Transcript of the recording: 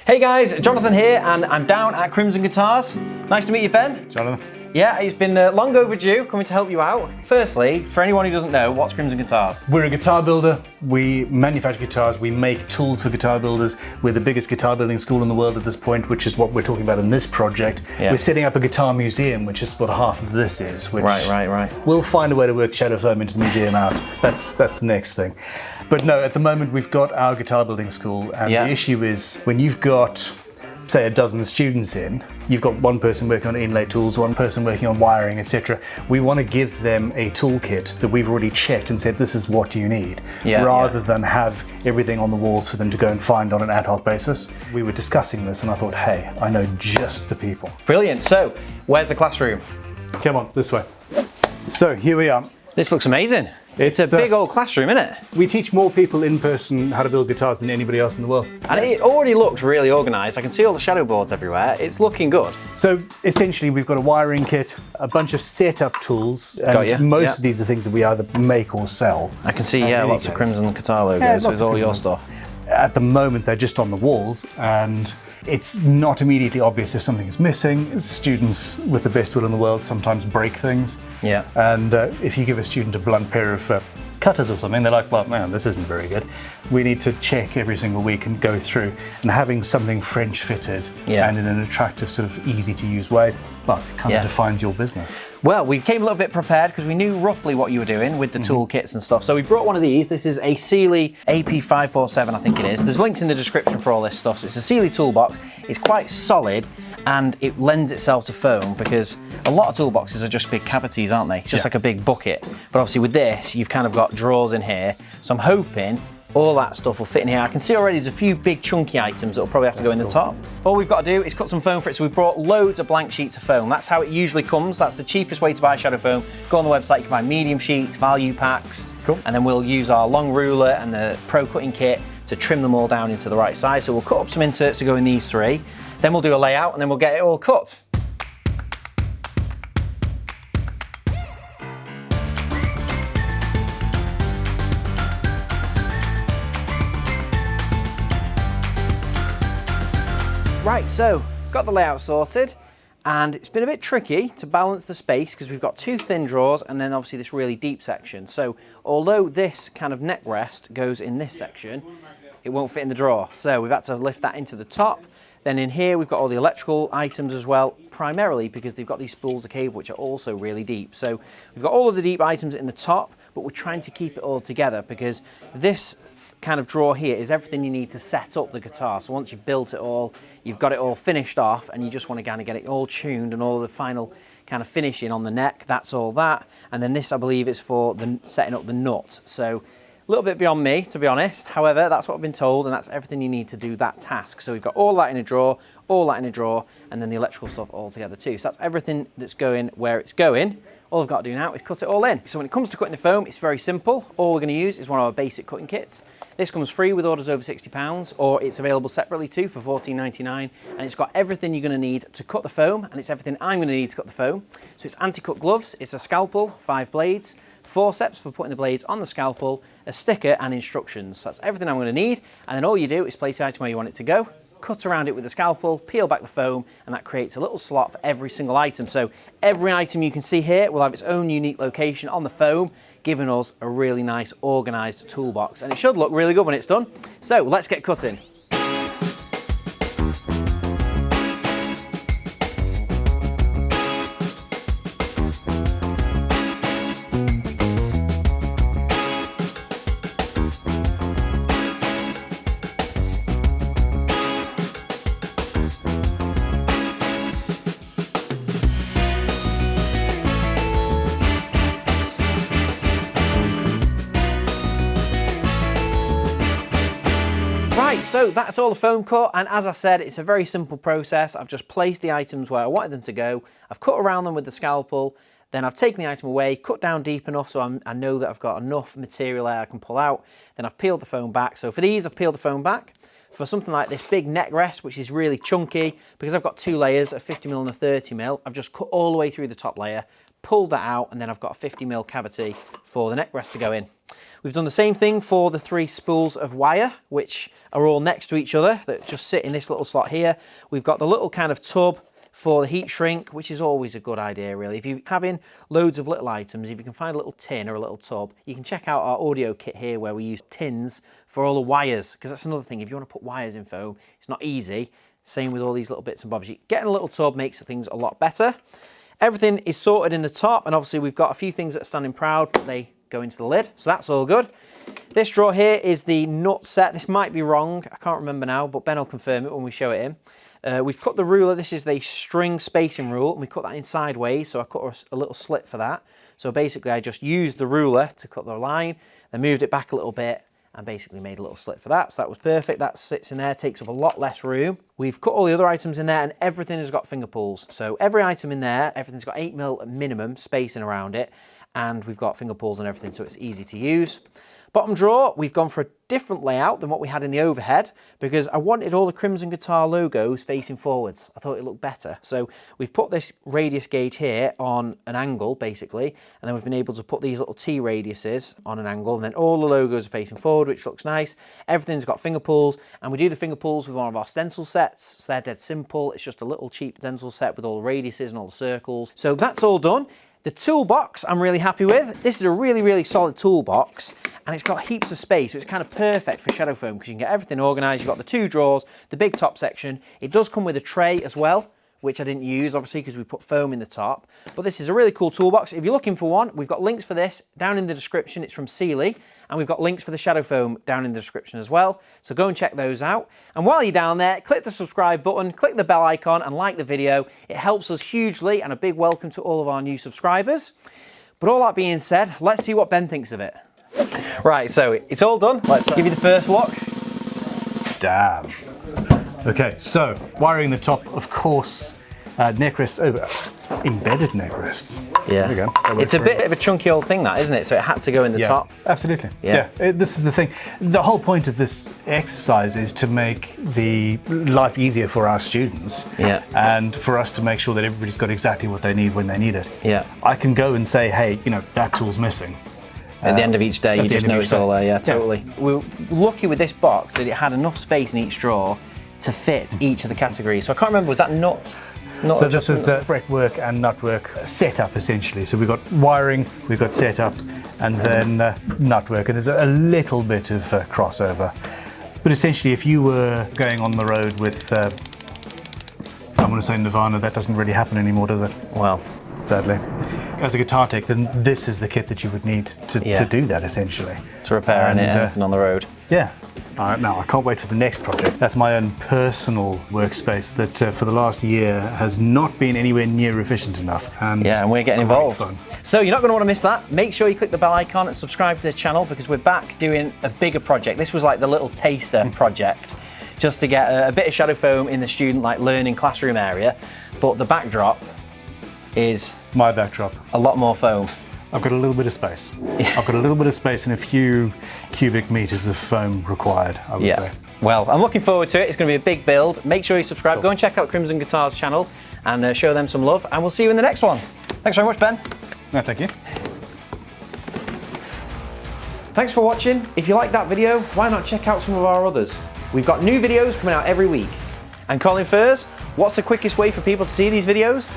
Hey guys, Jonathan here, and I'm down at Crimson Guitars. Nice to meet you, Ben. Jonathan. Yeah, it's been long overdue coming to help you out. Firstly, for anyone who doesn't know, what's Crimson Guitars? We're a guitar builder. We manufacture guitars. We make tools for guitar builders. We're the biggest guitar building school in the world at this point, which is what we're talking about in this project. Yeah. We're setting up a guitar museum, which is what half of this is. Which Right. We'll find a way to work Shadow Foam into the museum out. That's the next thing. But no, at the moment we've got our guitar building school, and the issue is when you've got, say, a dozen students in, you've got one person working on inlay tools, one person working on wiring, etc. We want to give them a toolkit that we've already checked and said this is what you need, rather than have everything on the walls for them to go and find on an ad hoc basis. We were discussing this and I thought, hey, I know just the people. Brilliant. So, where's the classroom? Come on, this way. So here we are. This looks amazing. It's a big old classroom, isn't it? We teach more people in person how to build guitars than anybody else in the world. And it already looks really organised. I can see all the shadow boards everywhere. It's looking good. So essentially we've got a wiring kit, a bunch of setup tools, and most of these are things that we either make or sell. I can see, lots of Crimson Guitar logos. So it's all your stuff. At the moment they're just on the walls, and it's not immediately obvious if something is missing. Students with the best will in the world sometimes break things. Yeah. And if you give a student a blunt pair of cutters or something, they're like, well, man, this isn't very good. We need to check every single week and go through, and having something French fitted and in an attractive, sort of easy to use way, well, it kind of defines your business. Well, we came a little bit prepared because we knew roughly what you were doing with the toolkits and stuff. So we brought one of these. This is a Sealey AP547, I think it is. There's links in the description for all this stuff. So it's a Sealey toolbox. It's quite solid and it lends itself to foam because a lot of toolboxes are just big cavities, aren't they? It's just like a big bucket. But obviously with this, you've kind of got drawers in here. So I'm hoping all that stuff will fit in here. I can see already there's a few big chunky items that will probably have to go in the top. All we've got to do is cut some foam for it. So we've brought loads of blank sheets of foam. That's how it usually comes. That's the cheapest way to buy shadow foam. Go on the website, you can buy medium sheets, value packs. Cool. And then we'll use our long ruler and the pro cutting kit to trim them all down into the right size. So we'll cut up some inserts to go in these three. Then we'll do a layout and then we'll get it all cut. Right, so got the layout sorted, and it's been a bit tricky to balance the space because we've got two thin drawers and then obviously this really deep section. So although this kind of neck rest goes in this section, it won't fit in the drawer. So we've had to lift that into the top. Then in here we've got all the electrical items as well, primarily because they've got these spools of cable which are also really deep. So we've got all of the deep items in the top, but we're trying to keep it all together because this kind of drawer here is everything you need to set up the guitar. So once you've built it all, you've got it all finished off and you just want to kind of get it all tuned and all the final kind of finishing on the neck, that's all that. And then this, I believe, is for the setting up the nut. So a little bit beyond me, to be honest. However, that's what I've been told, and that's everything you need to do that task. So we've got all that in a drawer, all that in a drawer, and then the electrical stuff all together too. So that's everything that's going where it's going. All I've got to do now is cut it all in. So when it comes to cutting the foam, it's very simple. All we're going to use is one of our basic cutting kits. This comes free with orders over £60, or it's available separately too for £14.99, and it's got everything you're going to need to cut the foam, and it's everything I'm going to need to cut the foam. So it's anti-cut gloves, it's a scalpel, 5 blades, forceps for putting the blades on the scalpel, a sticker and instructions. So that's everything I'm going to need, and then all you do is place the item where you want it to go, cut around it with the scalpel, peel back the foam, and that creates a little slot for every single item. So every item you can see here will have its own unique location on the foam, giving us a really nice organised toolbox. And it should look really good when it's done. So let's get cutting. Right, so that's all the foam cut, and as I said, it's a very simple process. I've just placed the items where I wanted them to go, I've cut around them with the scalpel, then I've taken the item away, cut down deep enough so I know that I've got enough material there I can pull out, then I've peeled the foam back. So for these, I've peeled the foam back. For something like this big neck rest, which is really chunky, because I've got two layers, a 50mm and a 30mm, I've just cut all the way through the top layer, pulled that out, and then I've got a 50mm cavity for the neck rest to go in. We've done the same thing for the 3 spools of wire, which are all next to each other, that just sit in this little slot here. We've got the little kind of tub for the heat shrink, which is always a good idea really. If you're having loads of little items, if you can find a little tin or a little tub, you can check out our audio kit here where we use tins for all the wires, because that's another thing. If you want to put wires in foam, it's not easy. Same with all these little bits and bobs. Getting a little tub makes things a lot better. Everything is sorted in the top, and obviously we've got a few things that are standing proud, but they go into the lid, so that's all good. This drawer here is the nut set. This might be wrong, I can't remember now, but Ben will confirm it when we show it in. We've cut the ruler. This is the string spacing rule, and we cut that in sideways, so I cut a little slit for that. So basically I just used the ruler to cut the line, then moved it back a little bit, and basically made a little slit for that. So that was perfect. That sits in there, takes up a lot less room. We've cut all the other items in there, and everything has got finger pulls. So every item in there, everything's got 8mm minimum spacing around it, and we've got finger pulls and everything, so it's easy to use. Bottom drawer, we've gone for a different layout than what we had in the overhead, because I wanted all the Crimson Guitar logos facing forwards. I thought it looked better. So we've put this radius gauge here on an angle, basically, and then we've been able to put these little T radiuses on an angle, and then all the logos are facing forward, which looks nice. Everything's got finger pulls, and we do the finger pulls with one of our stencil sets, so they're dead simple. It's just a little cheap stencil set with all the radiuses and all the circles. So that's all done. The toolbox I'm really happy with. This is a really, really solid toolbox, and it's got heaps of space, so it's kind of perfect for shadow foam because you can get everything organised. You've got the 2 drawers, the big top section. It does come with a tray as well, which I didn't use, obviously, because we put foam in the top. But this is a really cool toolbox. If you're looking for one, we've got links for this down in the description. It's from Sealey, and we've got links for the shadow foam down in the description as well. So go and check those out. And while you're down there, click the subscribe button, click the bell icon, and like the video. It helps us hugely, and a big welcome to all of our new subscribers. But all that being said, let's see what Ben thinks of it. Right, so it's all done. Let's give you the first look. Damn. Okay, so wiring the top, of course, neck rests over, embedded neck rests. Yeah. There we go. It's a bit of a chunky old thing, that, isn't it? So it had to go in the top. Absolutely. Yeah. This is the thing. The whole point of this exercise is to make the life easier for our students. Yeah. And for us to make sure that everybody's got exactly what they need when they need it. Yeah. I can go and say, hey, you know, that tool's missing. At the end of each day, you just know it's all there. Yeah, totally. We were lucky with this box that it had enough space in each drawer to fit each of the categories. So I can't remember, was that nuts? So this is fretwork and nutwork setup essentially. So we've got wiring, we've got setup, and then nutwork, and there's a little bit of crossover. But essentially, if you were going on the road with, I want to say Nirvana, that doesn't really happen anymore, does it? Well, sadly. As a guitar tech, then this is the kit that you would need to do that essentially. To repair anything on the road. Yeah. All right, now I can't wait for the next project. That's my own personal workspace that for the last year has not been anywhere near efficient enough. And yeah, and we're getting involved. So you're not going to want to miss that. Make sure you click the bell icon and subscribe to the channel, because we're back doing a bigger project. This was like the little taster project, just to get a bit of shadow foam in the student learning classroom area. But the backdrop is my backdrop. A lot more foam. I've got a little bit of space. I've got a little bit of space and a few cubic meters of foam required, I would say. Well, I'm looking forward to it. It's going to be a big build. Make sure you subscribe. Go and check out Crimson Guitar's channel and show them some love. And we'll see you in the next one. Thanks very much, Ben. No, thank you. Thanks for watching. If you like that video, why not check out some of our others? We've got new videos coming out every week. And Colin Furs, what's the quickest way for people to see these videos?